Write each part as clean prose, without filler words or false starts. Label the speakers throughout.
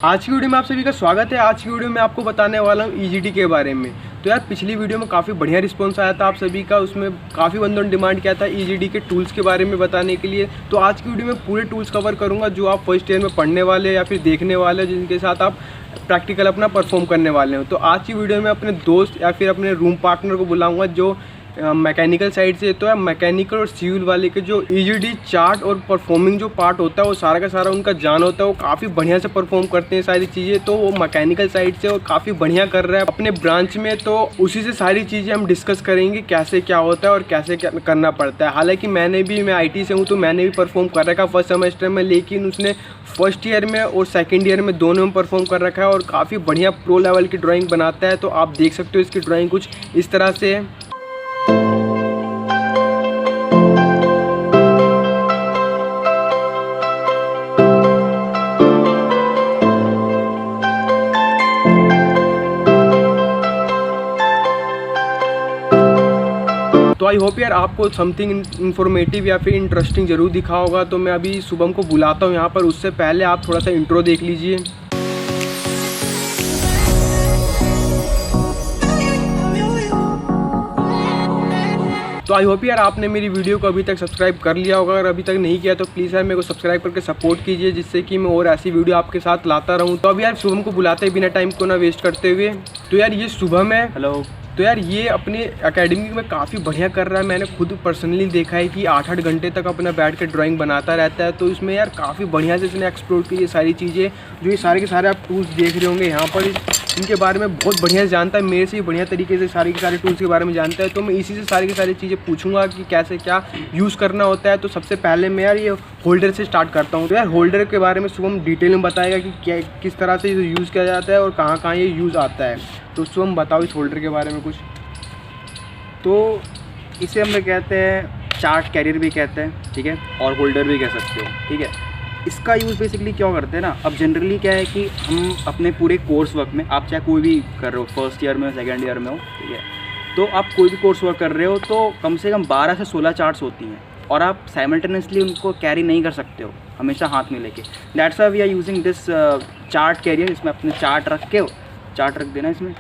Speaker 1: आज की वीडियो में आप सभी का स्वागत है। आज की वीडियो में आपको बताने वाला हूँ ईजीडी के बारे में। तो यार पिछली वीडियो में काफ़ी बढ़िया रिस्पांस आया था आप सभी का, उसमें काफ़ी बंदों ने डिमांड किया था ईजीडी के टूल्स के बारे में बताने के लिए। तो आज की वीडियो में पूरे टूल्स कवर करूँगा जो आप फर्स्ट ईयर में पढ़ने वाले या फिर देखने वाले, जिनके साथ आप प्रैक्टिकल अपना परफॉर्म करने वाले हो। तो आज की वीडियो में अपने दोस्त या फिर अपने रूम पार्टनर को बुलाऊँगा जो मैकेनिकल साइड से। तो मैकेनिकल और सिविल वाले के जो ईजीडी चार्ट और परफॉर्मिंग जो पार्ट होता है वो सारा का सारा उनका जान होता है। वो काफ़ी बढ़िया से परफॉर्म करते हैं सारी चीज़ें। तो वो मैकेनिकल साइड से और काफ़ी बढ़िया कर रहा है अपने ब्रांच में। तो उसी से सारी चीज़ें हम डिस्कस करेंगे, कैसे क्या होता है और कैसे क्या करना पड़ता है। हालांकि मैं आईटी से हूँ तो मैंने भी परफॉर्म कर रखा फर्स्ट सेमेस्टर में, लेकिन उसने फर्स्ट ईयर में और सेकेंड ईयर में दोनों में परफॉर्म कर रखा है और काफ़ी बढ़िया प्रो लेवल की ड्राइंग बनाता है। तो आप देख सकते हो इसकी ड्राइंग कुछ इस तरह से है। तो आई होप यार आपको समथिंग इन्फॉर्मेटिव या फिर इंटरेस्टिंग ज़रूर दिखा होगा। तो मैं अभी शुभम को बुलाता हूँ यहाँ पर। उससे पहले आप थोड़ा सा इंट्रो देख लीजिए। तो आई होप यार आपने मेरी वीडियो को अभी तक सब्सक्राइब कर लिया होगा। अगर अभी तक नहीं किया तो प्लीज़ यार मेरे को सब्सक्राइब करके सपोर्ट कीजिए, जिससे कि मैं और ऐसी वीडियो आपके साथ लाता रहूँ। तो अब यार शुभम को बुलाते हैं बिना टाइम को ना वेस्ट करते हुए। तो यार ये शुभम है।
Speaker 2: हेलो।
Speaker 1: तो यार ये अपने एकेडमी में काफ़ी बढ़िया कर रहा है। मैंने खुद पर्सनली देखा है कि 8-8 घंटे तक अपना बैठ के ड्राइंग बनाता रहता है। तो इसमें यार काफ़ी बढ़िया से इसने एक्सप्लोर की ये सारी चीज़ें, जो ये सारे के सारे आप टूल्स देख रहे होंगे यहाँ पर। इनके बारे में बहुत बढ़िया से जानता है, मेरे से भी बढ़िया तरीके से सारे के सारे टूल्स के बारे में जानता है। तो मैं इसी से सारी की सारी चीज़ें पूछूंगा कि कैसे क्या यूज़ करना होता है। तो सबसे पहले मैं यार ये होल्डर से स्टार्ट करता हूँ। तो यार होल्डर के बारे में शुभम डिटेल में बताएगा कि क्या किस तरह से इसे यूज़ किया जाता है और कहाँ कहाँ ये यूज़ आता है। तो शुभम बताओ इस होल्डर के बारे में कुछ।
Speaker 2: तो इसे हम लोग कहते हैं चार्ट कैरियर भी कहते हैं, ठीक है, और होल्डर भी कह सकते हो, ठीक है। इसका यूज़ बेसिकली क्या करते हैं ना, अब जनरली क्या है कि हम अपने पूरे कोर्स वर्क में, आप चाहे कोई भी कर रहे हो, फर्स्ट ईयर में हो, सेकेंड ईयर में हो, ठीक है, तो आप कोई भी कोर्स वर्क कर रहे हो तो कम से कम 12 से 16 चार्ट्स होती हैं और आप साइमल्टेनियसली उनको कैरी नहीं कर सकते हो हमेशा हाथ में लेके। That's why we are using this chart carrier. इसमें अपने चार्ट रख देना इसमें।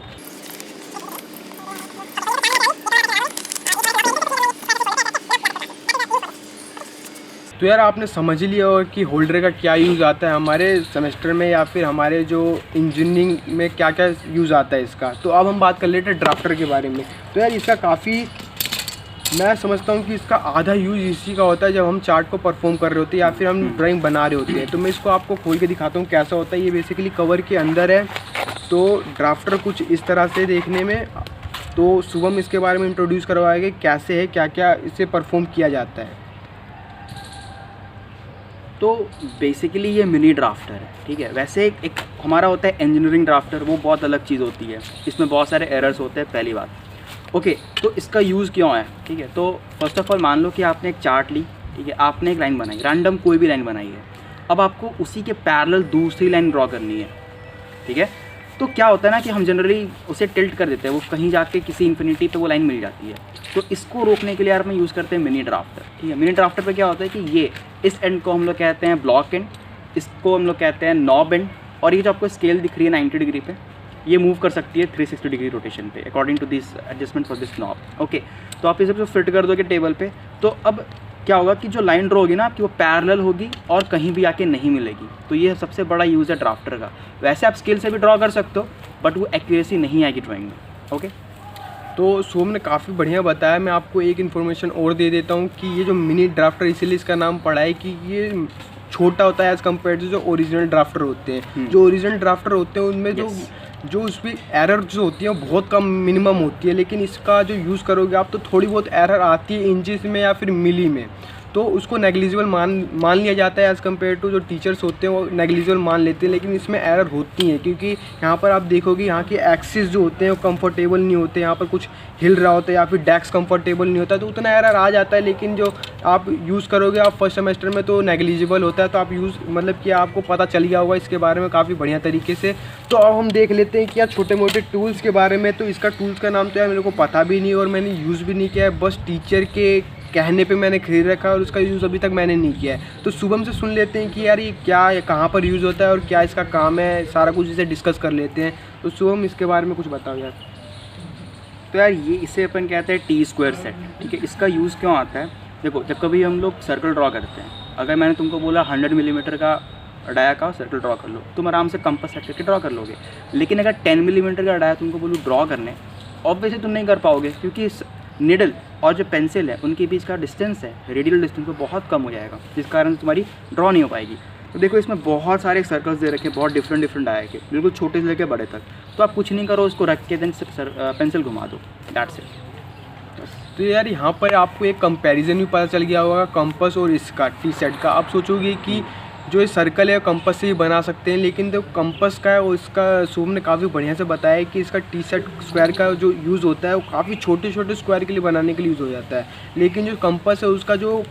Speaker 1: तो यार आपने समझ लिया होगा कि होल्डर का क्या यूज़ आता है हमारे सेमेस्टर में या फिर हमारे जो इंजीनियरिंग में क्या क्या यूज़ आता है इसका। तो अब हम बात कर लेते हैं ड्राफ्टर के बारे में। तो यार इसका काफ़ी, मैं समझता हूँ कि इसका आधा यूज़ इसी का होता है जब हम चार्ट को परफॉर्म कर रहे होते हैं या फिर हम ड्राइंग बना रहे होते हैं। तो मैं इसको आपको खोल के दिखाता हूँ कैसा होता है। ये बेसिकली कवर के अंदर है। तो ड्राफ्टर कुछ इस तरह से देखने में। तो शुभम इसके बारे में इंट्रोड्यूस करवाएगा कैसे है, क्या क्या इससे परफॉर्म किया जाता है।
Speaker 2: तो बेसिकली ये मिनी ड्राफ्टर है, ठीक है। वैसे एक हमारा होता है इंजीनियरिंग ड्राफ्टर, वो बहुत अलग चीज़ होती है। इसमें बहुत सारे एरर्स होते हैं, पहली बात। ओके, तो इसका यूज़ क्यों है, ठीक है। तो फर्स्ट ऑफ ऑल मान लो कि आपने एक चार्ट ली, ठीक है, आपने एक लाइन बनाई, रैंडम कोई भी लाइन बनाई है। अब आपको उसी के पैरेलल दूसरी लाइन ड्रॉ करनी है, ठीक है। तो क्या होता है ना कि हम जनरली उसे टिल्ट कर देते हैं, वो कहीं जाके किसी इन्फिनिटी पे वो लाइन मिल जाती है। तो इसको रोकने के लिए यार हम यूज़ करते हैं मिनी ड्राफ्टर, ठीक है। मिनी ड्राफ्टर पे क्या होता है कि ये इस एंड को हम लोग कहते हैं ब्लॉक एंड, इसको हम लोग कहते हैं नॉब एंड, और ये जो आपको स्केल दिख रही है 90 डिग्री पे, ये मूव कर सकती है 360 डिग्री रोटेशन पे according to this adjustment for this knob. Okay, तो आप इसे जो फिट कर दोगे टेबल पे, तो अब क्या होगा कि जो लाइन ड्रॉ होगी ना आपकी, वो पैरेलल होगी और कहीं भी आके नहीं मिलेगी। तो ये सबसे बड़ा यूज़ है ड्राफ्टर का। वैसे आप स्केल से भी ड्रॉ कर सकते हो, बट वो एक्यूरेसी नहीं आएगी ड्राइंग में। ओके,
Speaker 1: तो शुभम ने काफ़ी बढ़िया बताया। मैं आपको एक इन्फॉर्मेशन और दे देता हूँ कि ये जो मिनी ड्राफ्टर, इसीलिए इसका नाम पड़ा है कि ये छोटा होता है एज़ कम्पेयर टू जो ओरिजिनल ड्राफ्टर होते हैं। जो ओरिजिनल ड्राफ्टर होते हैं उनमें जो उसमें एरर जो होती है वो बहुत कम, मिनिमम होती है। लेकिन इसका जो यूज़ करोगे आप तो थोड़ी बहुत एरर आती है इंचेस में या फिर मिली में, तो उसको नेग्लिजिबल मान लिया जाता है एज़ कम्पेयर टू जो टीचर्स होते हैं वो नेग्लिजिबल मान लेते हैं। लेकिन इसमें एरर होती हैं क्योंकि यहाँ पर आप देखोगे यहाँ के एक्सिस जो होते हैं वो कंफर्टेबल नहीं होते। यहाँ पर कुछ हिल रहा होता है या फिर डेस्क कंफर्टेबल नहीं होता, तो उतना एरर आ जाता है। लेकिन जो आप यूज़ करोगे आप फर्स्ट सेमेस्टर में तो नेग्लिजिबल होता है। तो आप यूज़ मतलब कि आपको पता चल गया होगा इसके बारे में काफ़ी बढ़िया तरीके से। तो अब हम देख लेते हैं कि यार छोटे मोटे टूल्स के बारे में। तो इसका टूल्स का नाम तो यार मेरे को पता भी नहीं और मैंने यूज़ भी नहीं किया है। बस टीचर के कहने पे मैंने खरीद रखा है और उसका यूज़ अभी तक मैंने नहीं किया है। तो शुभम से सुन लेते हैं कि यार ये क्या है, कहाँ पर यूज़ होता है और क्या इसका काम है, सारा कुछ इसे डिस्कस कर लेते हैं। तो शुभम इसके बारे में कुछ बताओ यार।
Speaker 2: तो यार ये इसे अपन कहते हैं टी स्क्वायर सेट, ठीक है। इसका यूज़ क्यों आता है, देखो जब कभी हम लोग सर्कल ड्रॉ करते हैं, अगर मैंने तुमको बोला 100 मिलीमीटर का डाया का सर्कल ड्रॉ कर लो, तुम आराम से कंपास सेट करके ड्रॉ कर लोगे। लेकिन अगर 10 मिलीमीटर का डाया तुमको बोलूँ ड्रॉ करने, ऑब्वियसली तुम नहीं कर पाओगे, क्योंकि इस निडल और जो पेंसिल है उनके बीच का डिस्टेंस है, रेडियल डिस्टेंस वो बहुत कम हो जाएगा, जिस कारण तुम्हारी ड्रॉ नहीं हो पाएगी। तो देखो इसमें बहुत सारे सर्कल्स दे रखे, बहुत डिफरेंट डाया के, बिल्कुल छोटे से लेकर बड़े तक। तो आप कुछ नहीं करो, उसको रख के देन पेंसिल घुमा दो, दैट्स इट।
Speaker 1: तो यार यहाँ पर आपको एक कंपैरिजन भी पता चल गया होगा कंपास और इसका टी सेट का। आप सोचोगे कि जो ये सर्कल है कंपास से ही बना सकते हैं, लेकिन जो कंपास का है वो इसका शुभम ने काफ़ी बढ़िया से बताया है कि इसका टी सेट स्क्वायर का जो यूज़ होता है वो काफ़ी छोटे छोटे स्क्वायर के लिए बनाने के लिए यूज़ हो जाता है। लेकिन जो कंपास है उसका जो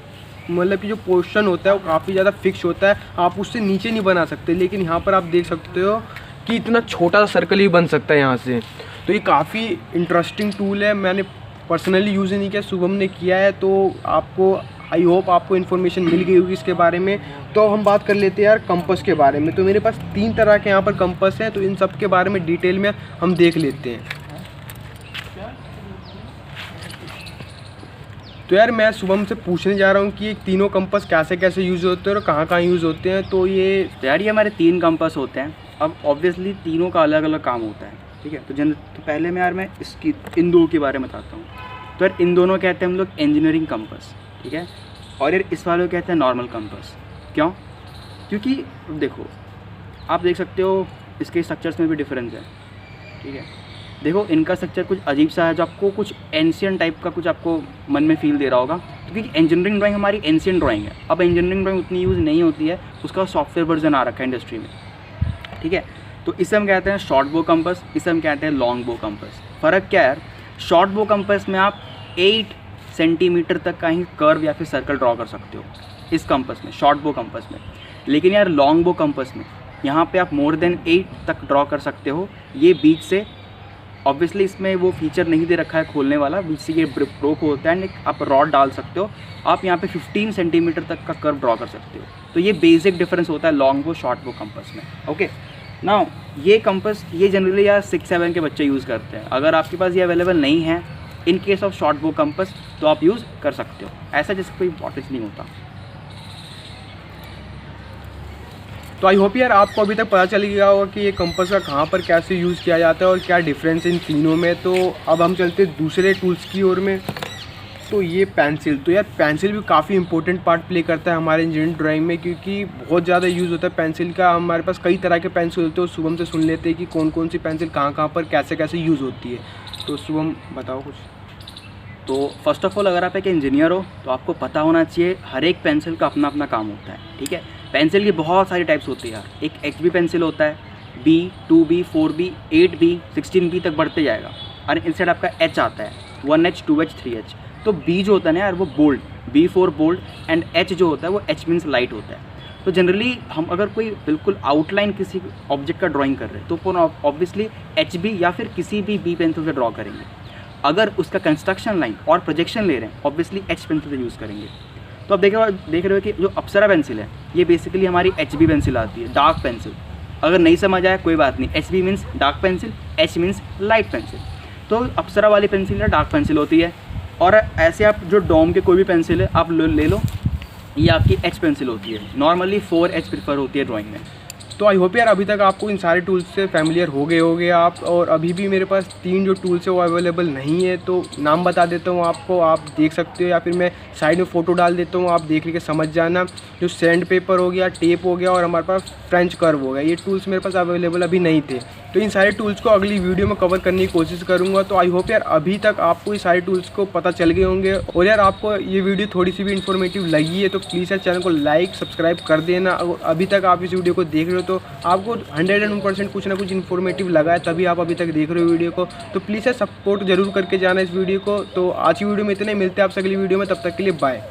Speaker 1: मतलब कि जो पोर्शन होता है वो काफ़ी ज़्यादा फिक्स होता है, आप उससे नीचे नहीं बना सकते। लेकिन यहाँ पर आप देख सकते हो कि इतना छोटा सा सर्कल ही बन सकता है यहाँ से। तो ये काफ़ी इंटरेस्टिंग टूल है, मैंने पर्सनली यूज़ नहीं किया, शुभम ने किया है। तो आपको आई होप आपको इन्फॉर्मेशन मिल गई होगी इसके बारे में। तो हम बात कर लेते हैं यार कंपास के बारे में। तो मेरे पास 3 तरह के यहाँ पर कंपास हैं, तो इन सब के बारे में डिटेल में हम देख लेते हैं। तो यार मैं शुभम से पूछने जा रहा हूँ कि ये तीनों कंपास कैसे कैसे यूज़ होते हैं और कहाँ कहाँ यूज़ होते हैं। तो
Speaker 2: यार ये हमारे 3 कंपास होते हैं। अब ऑब्वियसली तीनों का अलग अलग काम होता है, ठीक है। तो पहले मैं इसकी इन दो के बारे में बताता हूँ। तो यार इन दोनों कहते हैं हम लोग इंजीनियरिंग कंपास, ठीक है। और यार इस वाले को कहते हैं नॉर्मल कंपास। क्यों? क्योंकि देखो आप देख सकते हो इसके स्ट्रक्चर्स में भी डिफरेंस है, ठीक है। देखो इनका स्ट्रक्चर कुछ अजीब सा है, जो आपको कुछ एंशियंट टाइप का कुछ आपको मन में फील दे रहा होगा, क्योंकि इंजीनियरिंग ड्राइंग हमारी एंशियंट ड्राइंग है। अब इंजीनियरिंग ड्राइंग उतनी यूज़ नहीं होती है, उसका सॉफ्टवेयर वर्जन आ रखा है इंडस्ट्री में, ठीक है। तो इसे हम कहते हैं शॉर्ट बो कंपास, इसे हम कहते हैं लॉन्ग बो कंपास। फ़र्क क्या है, शॉर्ट बो कंपास में आप 8 सेंटीमीटर तक का ही कर्व या फिर सर्कल ड्रॉ कर सकते हो इस कंपास में, शॉर्ट बो कंपास में। लेकिन यार लॉन्ग बो कंपास में यहाँ पे आप मोर देन 8 तक ड्रॉ कर सकते हो। ये बीच से ऑब्वियसली इसमें वो फीचर नहीं दे रखा है खोलने वाला, बीच से ये ब्रोक होता है, आप रॉड डाल सकते हो, आप यहाँ पे 15 सेंटीमीटर तक का कर्व ड्रॉ कर सकते हो। तो ये बेसिक डिफरेंस होता है लॉन्ग बो शॉर्ट बो कंपास में, ओके। नाउ ये कंपास ये जनरली यार 6-7 के बच्चे यूज़ करते हैं। अगर आपके पास ये अवेलेबल नहीं है इन केस ऑफ शॉर्ट बो कंपास, तो आप यूज़ कर सकते हो, ऐसा जिसका कोई इंपॉर्टेंस नहीं होता।
Speaker 1: तो आई होप यार आपको अभी तक पता चल गया होगा कि ये कंपास का कहाँ पर कैसे यूज़ किया जाता है और क्या डिफरेंस है इन तीनों में। तो अब हम चलते हैं दूसरे टूल्स की ओर में। तो ये पेंसिल, तो यार पेंसिल भी काफ़ी इंपॉर्टेंट पार्ट प्ले करता है हमारे इंजीनियरिंग ड्राइंग में, क्योंकि बहुत ज़्यादा यूज़ होता है पेंसिल का। हमारे पास कई तरह के पेंसिल होते हैं, शुभम से सुन लेते हैं कि कौन कौन सी पेंसिल कहाँ कहाँ पर कैसे कैसे यूज़ होती है। तो शुभम बताओ कुछ।
Speaker 2: तो फर्स्ट ऑफ ऑल अगर आप एक इंजीनियर हो तो आपको पता होना चाहिए हर एक पेंसिल का अपना अपना काम होता है, ठीक है। पेंसिल की बहुत सारी टाइप्स होती है यार। एक HB पेंसिल होता है, B, 2B, 4B, 8B, 16B तक बढ़ते जाएगा। और इंस्टेड आपका H आता है, 1H, 2H, 3H। तो B जो होता है ना यार वो bold, B4 bold, and H जो होता है वो H मीन्स लाइट होता है। तो जनरली हम अगर कोई बिल्कुल आउटलाइन किसी ऑब्जेक्ट का ड्राइंग कर रहे हैं तो ऑब्वियसली HB या फिर किसी भी B पेंसिल से ड्रॉ करेंगे। अगर उसका कंस्ट्रक्शन लाइन और प्रोजेक्शन ले रहे हैं ऑब्वियसली H पेंसिल से यूज़ करेंगे। तो आप देख रहे हो कि जो अप्सरा पेंसिल है ये बेसिकली हमारी HB पेंसिल आती है, डार्क पेंसिल। अगर नहीं समझ आया कोई बात नहीं, HB means dark pencil, H means light pencil. तो अप्सरा वाली पेंसिल या डार्क पेंसिल होती है। और ऐसे आप जो डॉम के कोई भी पेंसिल है आप ले लो, ये आपकी H पेंसिल होती है। नॉर्मली 4H प्रीफर होती है ड्राइंग में।
Speaker 1: तो आई होप यार अभी तक आपको इन सारे टूल्स से फैमिलियर हो गए होंगे आप। और अभी भी मेरे पास 3 जो टूल्स है वो अवेलेबल नहीं है, तो नाम बता देता हूँ आपको, आप देख सकते हो, या फिर मैं साइड में फ़ोटो डाल देता हूँ, आप देख लेके समझ जाना। जो सैंड पेपर हो गया, टेप हो गया और हमारे पास फ्रेंच कर्व हो गया, ये टूल्स मेरे पास अवेलेबल अभी नहीं थे। तो इन सारे टूल्स को अगली वीडियो में कवर करने की कोशिश करूँगा। तो आई होप यार अभी तक आपको ये सारे टूल्स को पता चल गए होंगे। और यार आपको ये वीडियो थोड़ी सी भी इन्फॉर्मेटिव लगी है तो प्लीज़ यार चैनल को लाइक सब्सक्राइब कर देना। और अभी तक आप इस वीडियो को देख रहे हो तो आपको 101% कुछ ना कुछ इन्फॉर्मेटिव लगा है, तभी आप अभी तक देख रहे हो वीडियो को। तो प्लीज़ यार सपोर्ट जरूर करके जाना इस वीडियो को। तो आज की वीडियो में इतना ही, मिलते हैं आपसे अगली वीडियो में, तब तक के लिए बाय।